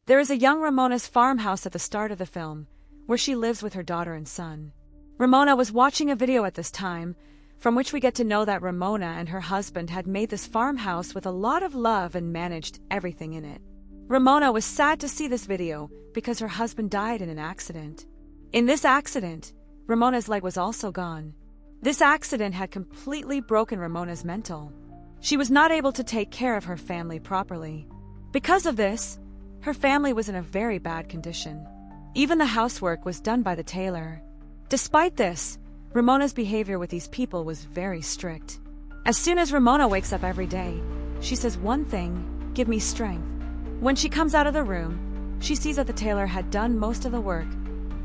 There is a young Ramona's farmhouse at the start of the film, where she lives with her daughter and son. Ramona was watching a video at this time, from which we get to know that Ramona and her husband had made this farmhouse with a lot of love and managed everything in it. Ramona was sad to see this video because her husband died in an accident. In this accident, Ramona's leg was also gone. This accident had completely broken Ramona's mental. She was not able to take care of her family properly. Because of this, her family was in a very bad condition. Even the housework was done by the tailor. Despite this, Ramona's behavior with these people was very strict. As soon as Ramona wakes up every day, she says one thing: give me strength. When she comes out of the room, she sees that the tailor had done most of the work,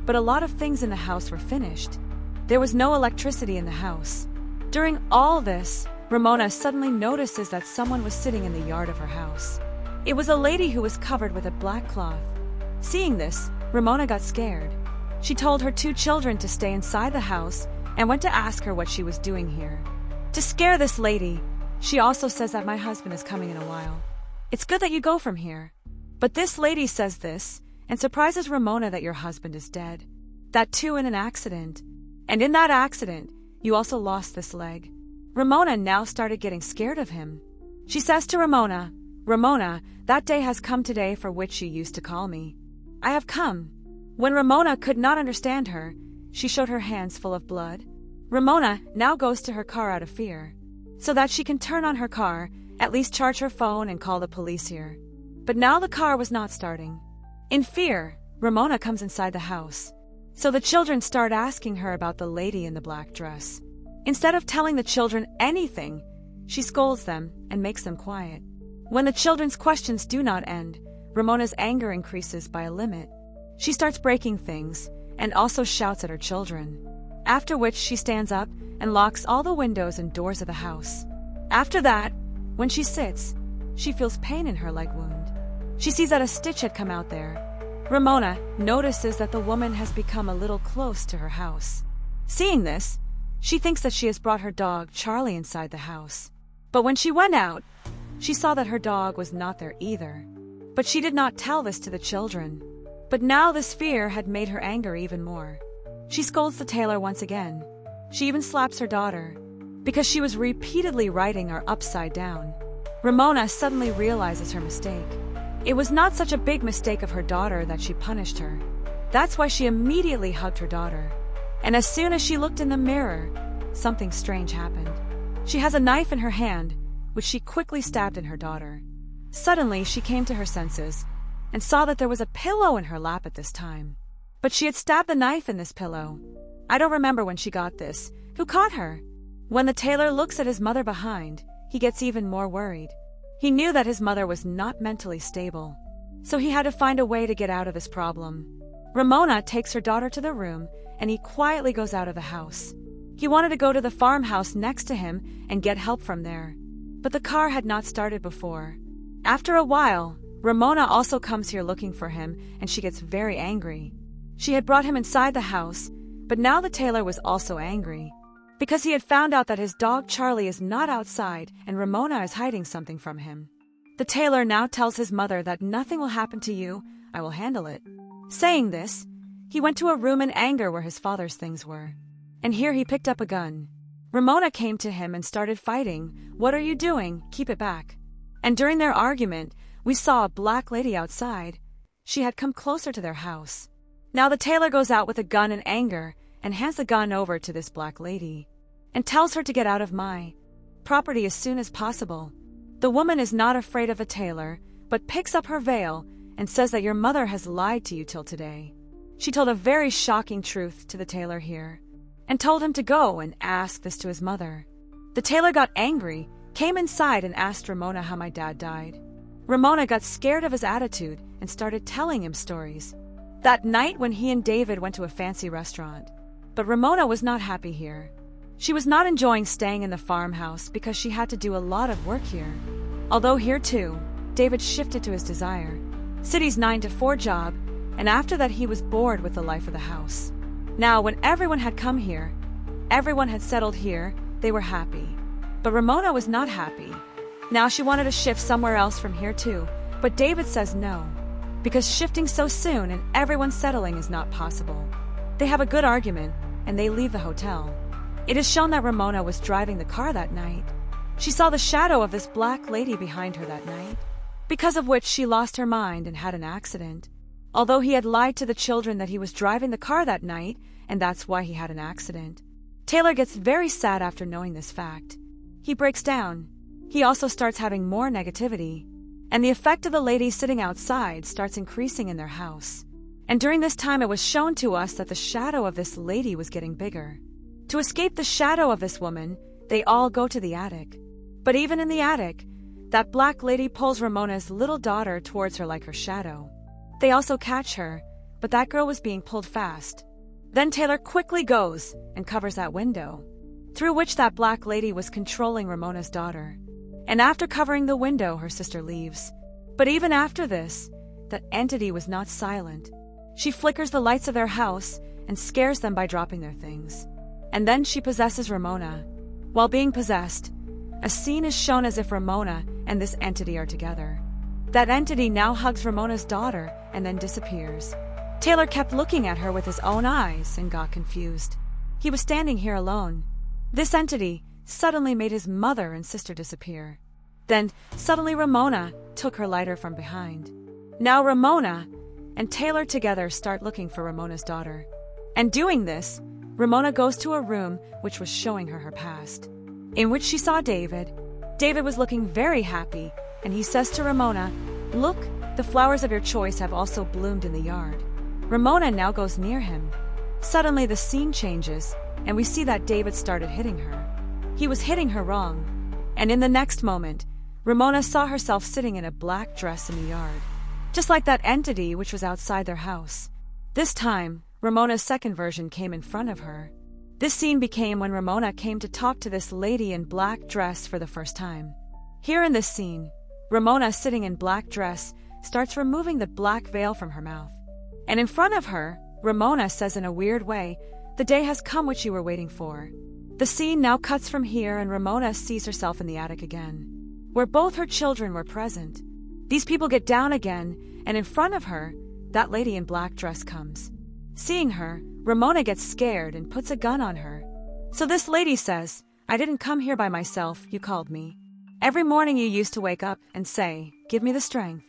but a lot of things in the house were finished. There was no electricity in the house. During all this, Ramona suddenly notices that someone was sitting in the yard of her house. It was a lady who was covered with a black cloth. Seeing this, Ramona got scared. She told her 2 children to stay inside the house and went to ask her what she was doing here. To scare this lady, she also says that my husband is coming in a while. It's good that you go from here. But this lady says this and surprises Ramona that your husband is dead. That too in an accident. And in that accident, you also lost this leg. Ramona now started getting scared of him. She says to Ramona, "Ramona, that day has come today for which you used to call me. I have come." When Ramona could not understand her, she showed her hands full of blood. Ramona now goes to her car out of fear, so that she can turn on her car, at least charge her phone and call the police here. But now the car was not starting. In fear, Ramona comes inside the house. So the children start asking her about the lady in the black dress. Instead of telling the children anything, she scolds them and makes them quiet. When the children's questions do not end, Ramona's anger increases by a limit. She starts breaking things and also shouts at her children. After which she stands up and locks all the windows and doors of the house. After that, when she sits, she feels pain in her leg wound. She sees that a stitch had come out there. Ramona notices that the woman has become a little close to her house. Seeing this, she thinks that she has brought her dog Charlie inside the house. But when she went out, she saw that her dog was not there either. But she did not tell this to the children. But now this fear had made her anger even more. She scolds the tailor once again. She even slaps her daughter, because she was repeatedly writing her upside down. Ramona suddenly realizes her mistake. It was not such a big mistake of her daughter that she punished her. That's why she immediately hugged her daughter. And as soon as she looked in the mirror, something strange happened. She has a knife in her hand, which she quickly stabbed in her daughter. Suddenly, she came to her senses and saw that there was a pillow in her lap at this time. But she had stabbed the knife in this pillow. I don't remember when she got this. Who caught her? When the tailor looks at his mother behind, he gets even more worried. He knew that his mother was not mentally stable, so he had to find a way to get out of this problem. Ramona takes her daughter to the room, and he quietly goes out of the house. He wanted to go to the farmhouse next to him and get help from there, but the car had not started before. After a while, Ramona also comes here looking for him, and she gets very angry. She had brought him inside the house, but now the tailor was also angry, because he had found out that his dog Charlie is not outside and Ramona is hiding something from him. The tailor now tells his mother that nothing will happen to you, I will handle it. Saying this, he went to a room in anger where his father's things were. And here he picked up a gun. Ramona came to him and started fighting. "What are you doing? Keep it back." And during their argument, we saw a black lady outside. She had come closer to their house. Now the tailor goes out with a gun in anger and hands the gun over to this black lady and tells her to get out of my property as soon as possible. The woman is not afraid of the tailor, but picks up her veil and says that your mother has lied to you till today. She told a very shocking truth to the tailor here and told him to go and ask this to his mother. The tailor got angry, came inside and asked Ramona how my dad died. Ramona got scared of his attitude and started telling him stories. That night when he and David went to a fancy restaurant. But Ramona was not happy here. She was not enjoying staying in the farmhouse because she had to do a lot of work here. Although here too, David shifted to his desire. City's 9-to-4 job, and after that he was bored with the life of the house. Now when everyone had come here, everyone had settled here, they were happy. But Ramona was not happy. Now she wanted to shift somewhere else from here too, but David says no. because shifting so soon and everyone settling is not possible. They have a good argument, and they leave the hotel. It is shown that Ramona was driving the car that night. She saw the shadow of this black lady behind her that night, because of which she lost her mind and had an accident. Although he had lied to the children that he was driving the car that night, and that's why he had an accident. Taylor gets very sad after knowing this fact. He breaks down. He also starts having more negativity. And the effect of the lady sitting outside starts increasing in their house. And during this time it was shown to us that the shadow of this lady was getting bigger. To escape the shadow of this woman, they all go to the attic. But even in the attic, that black lady pulls Ramona's little daughter towards her like her shadow. They also catch her, but that girl was being pulled fast. Then Taylor quickly goes and covers that window, through which that black lady was controlling Ramona's daughter. And after covering the window, her sister leaves. But even after this, that entity was not silent. She flickers the lights of their house and scares them by dropping their things. And then she possesses Ramona. While being possessed, a scene is shown as if Ramona and this entity are together. That entity now hugs Ramona's daughter and then disappears. Taylor kept looking at her with his own eyes and got confused. He was standing here alone. This entity suddenly made his mother and sister disappear. Then, suddenly Ramona took her lighter from behind. Now Ramona and Taylor together start looking for Ramona's daughter. And doing this, Ramona goes to a room which was showing her past, in which she saw David. David was looking very happy, and he says to Ramona, "Look, the flowers of your choice have also bloomed in the yard." Ramona now goes near him. Suddenly the scene changes, and we see that David started hitting her. He was hitting her wrong. And in the next moment, Ramona saw herself sitting in a black dress in the yard, just like that entity which was outside their house. This time, Ramona's second version came in front of her. This scene became when Ramona came to talk to this lady in black dress for the first time. Here in this scene, Ramona, sitting in black dress, starts removing the black veil from her mouth. And in front of her, Ramona says in a weird way, "The day has come which you were waiting for." The scene now cuts from here and Ramona sees herself in the attic again, where both her children were present. These people get down again, and in front of her, that lady in black dress comes. Seeing her, Ramona gets scared and puts a gun on her. So this lady says, "I didn't come here by myself, you called me. Every morning you used to wake up and say, 'Give me the strength.'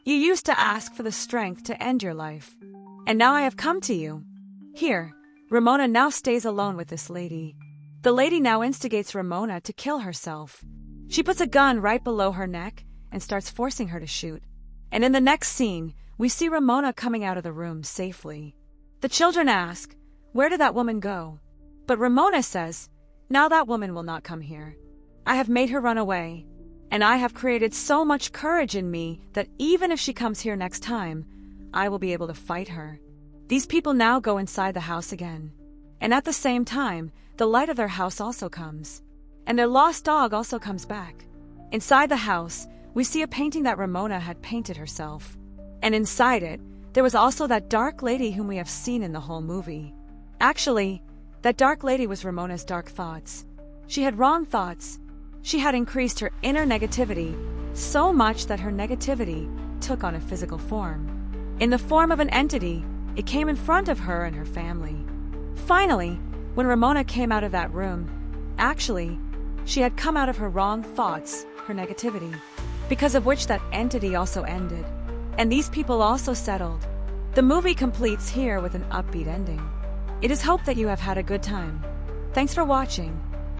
You used to ask for the strength to end your life. And now I have come to you." Here, Ramona now stays alone with this lady. The lady now instigates Ramona to kill herself. She puts a gun right below her neck and starts forcing her to shoot. And in the next scene, we see Ramona coming out of the room safely. The children ask, "Where did that woman go?" But Ramona says, "Now that woman will not come here. I have made her run away, and I have created so much courage in me that even if she comes here next time, I will be able to fight her." These people now go inside the house again. And at the same time, the light of their house also comes. And their lost dog also comes back. Inside the house, we see a painting that Ramona had painted herself. And inside it, there was also that dark lady whom we have seen in the whole movie. Actually, that dark lady was Ramona's dark thoughts. She had wrong thoughts. She had increased her inner negativity so much that her negativity took on a physical form. In the form of an entity, it came in front of her and her family. Finally, when Ramona came out of that room, actually, she had come out of her wrong thoughts, her negativity, because of which that entity also ended. And these people also settled. The movie completes here with an upbeat ending. It is hoped that you have had a good time. Thanks for watching.